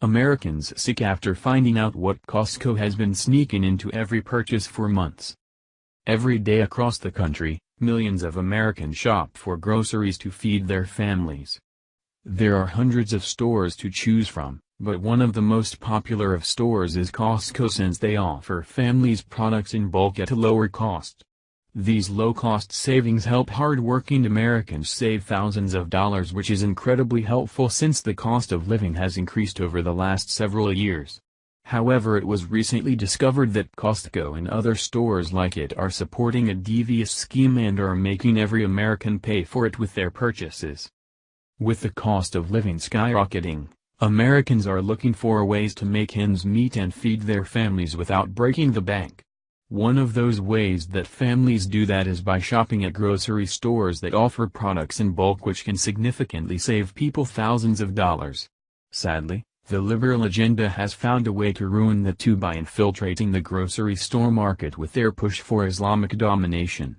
Americans sick after finding out what Costco has been sneaking into every purchase for months. Every day across the country, millions of Americans shop for groceries to feed their families. There are hundreds of stores to choose from, but one of the most popular of stores is Costco since they offer families products in bulk at a lower cost. These low-cost savings help hard-working Americans save thousands of dollars, which is incredibly helpful since the cost of living has increased over the last several years. However, it was recently discovered that Costco and other stores like it are supporting a devious scheme and are making every American pay for it with their purchases. With the cost of living skyrocketing, Americans are looking for ways to make ends meet and feed their families without breaking the bank. One of those ways that families do that is by shopping at grocery stores that offer products in bulk, which can significantly save people thousands of dollars. Sadly, the liberal agenda has found a way to ruin the two by infiltrating the grocery store market with their push for Islamic domination.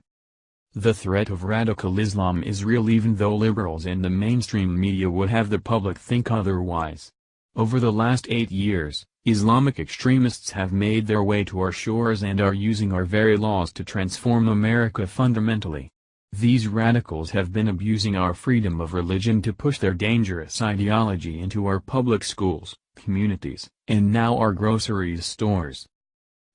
The threat of radical Islam is real, even though liberals and the mainstream media would have the public think otherwise. Over the last 8 years, Islamic extremists have made their way to our shores and are using our very laws to transform America fundamentally. These radicals have been abusing our freedom of religion to push their dangerous ideology into our public schools, communities, and now our grocery stores.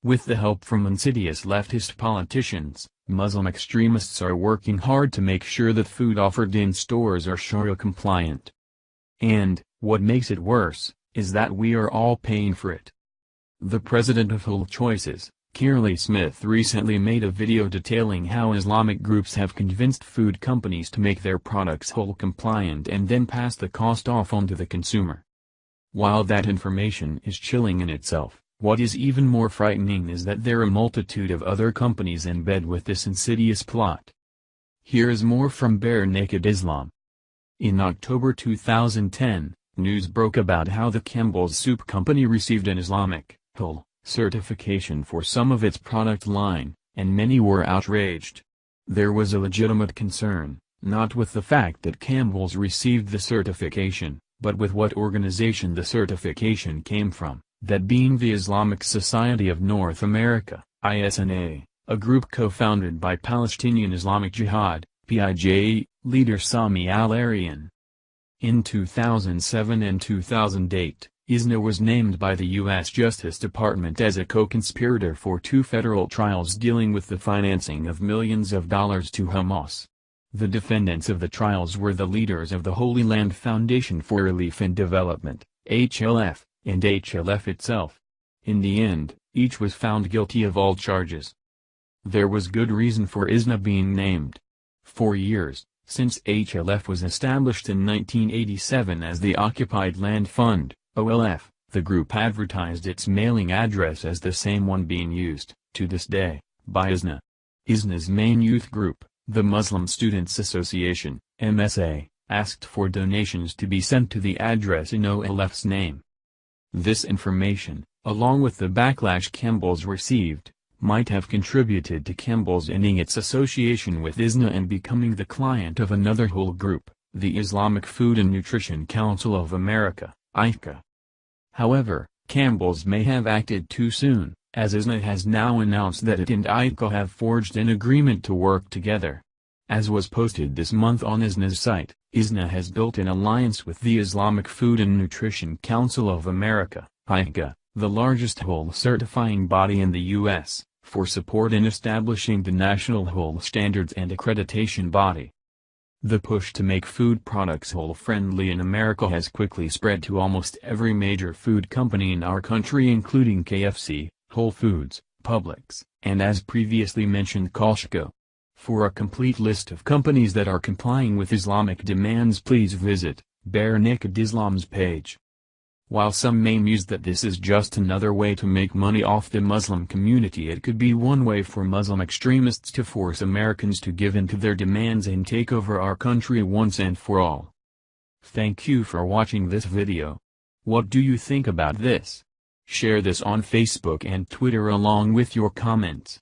With the help from insidious leftist politicians, Muslim extremists are working hard to make sure that food offered in stores are Sharia compliant. And, what makes it worse, is that we are all paying for it. The president of Whole Choices, Kirley Smith, recently made a video detailing how Islamic groups have convinced food companies to make their products whole compliant and then pass the cost off onto the consumer. While that information is chilling in itself, what is even more frightening is that there are a multitude of other companies in bed with this insidious plot. Here is more from Bare Naked Islam. In October 2010, news broke about how the Campbell's Soup Company received an Islamic halal certification for some of its product line, and many were outraged. There was a legitimate concern, not with the fact that Campbell's received the certification, but with what organization the certification came from, that being the Islamic Society of North America, ISNA, a group co-founded by Palestinian Islamic Jihad, PIJ, leader Sami al-Arian. In 2007 and 2008, ISNA was named by the U.S. Justice Department as a co-conspirator for 2 federal trials dealing with the financing of millions of dollars to Hamas. The defendants of the trials were the leaders of the Holy Land Foundation for Relief and Development, HLF, and HLF itself. In the end, each was found guilty of all charges. There was good reason for ISNA being named. For years, since HLF was established in 1987 as the Occupied Land Fund, OLF, the group advertised its mailing address as the same one being used, to this day, by ISNA. ISNA's main youth group, the Muslim Students Association, MSA, asked for donations to be sent to the address in OLF's name. This information, along with the backlash Campbell's received, might have contributed to Campbell's ending its association with ISNA and becoming the client of another whole group, the Islamic Food and Nutrition Council of America, IFCA. However, Campbell's may have acted too soon, as ISNA has now announced that it and IFCA have forged an agreement to work together. As was posted this month on ISNA's site, ISNA has built an alliance with the Islamic Food and Nutrition Council of America, IFCA, the largest halal certifying body in the U.S., for support in establishing the National Halal Standards and Accreditation Body. The push to make food products halal-friendly in America has quickly spread to almost every major food company in our country, including KFC, Whole Foods, Publix, and as previously mentioned, Costco. For a complete list of companies that are complying with Islamic demands, please visit Bare Naked Islam's page. While some may muse that this is just another way to make money off the Muslim community, it could be one way for Muslim extremists to force Americans to give in to their demands and take over our country once and for all. Thank you for watching this video. What do you think about this? Share this on Facebook and Twitter along with your comments.